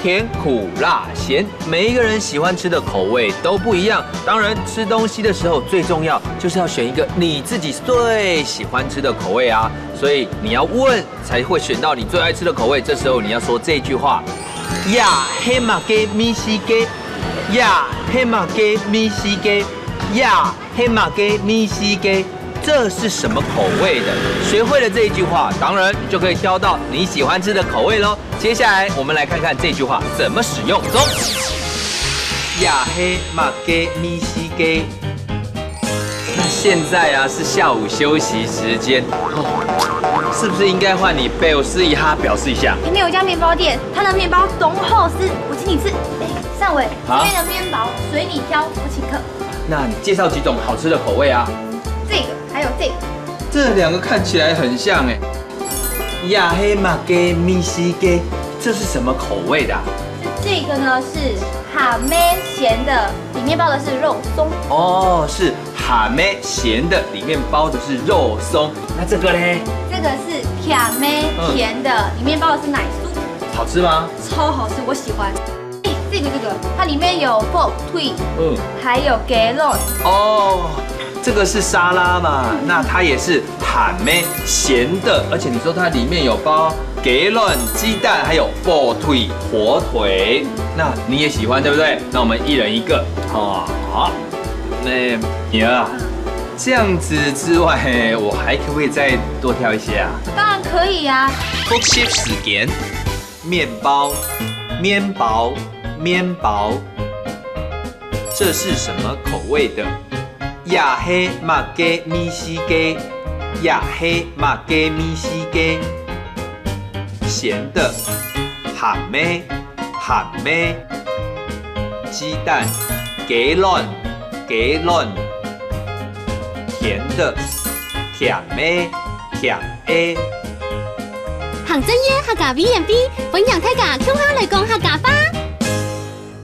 甜、苦、辣、咸，每一个人喜欢吃的口味都不一样。当然，吃东西的时候最重要就是要选一个你自己最喜欢吃的口味啊。所以你要问才会选到你最爱吃的口味。这时候你要说这句话：呀，黑马给米西给，呀，黑马给米西给，呀，黑马给米西给。这是什么口味的？学会了这一句话，当然你就可以挑到你喜欢吃的口味喽。接下来我们来看看这句话怎么使用。走，呀黑马给米西给。那现在啊是下午休息时间，是不是应该换你表示一下？表示一下。今天有一家面包店，它的面包总厚实，我请你吃。尚伟，这边的面包随你挑，我请客。那你介绍几种好吃的口味啊？这个还有这个，这两个看起来很像哎。呀黑马给米西给，这是什么口味的啊？这个呢是哈梅咸的，里面包的是肉松。哦，是哈梅咸的，里面包的是肉松。那这个嘞？这个是甜梅甜的，里面包的是奶酥。好吃吗？超好吃，我喜欢。这个，它里面有爆腿，还有鸡肉。哦。这个是沙拉嘛？那它也是哈梅咸的，而且你说它里面有包鸡卵、鸡蛋，还有爆腿火腿，那你也喜欢对不对？那我们一人一个，好。那你啊，这样子之外，我还可不可以再多挑一些啊？当然可以啊。复习时间，面包，面包，面包，这是什么口味的？呀黑马给米西给，呀黑马给米西给，咸的，哈梅，哈梅，鸡蛋，鸡卵，鸡卵，甜的，甜梅，甜梅。行真嘢客家 V&B，分享大家共下來講客家話。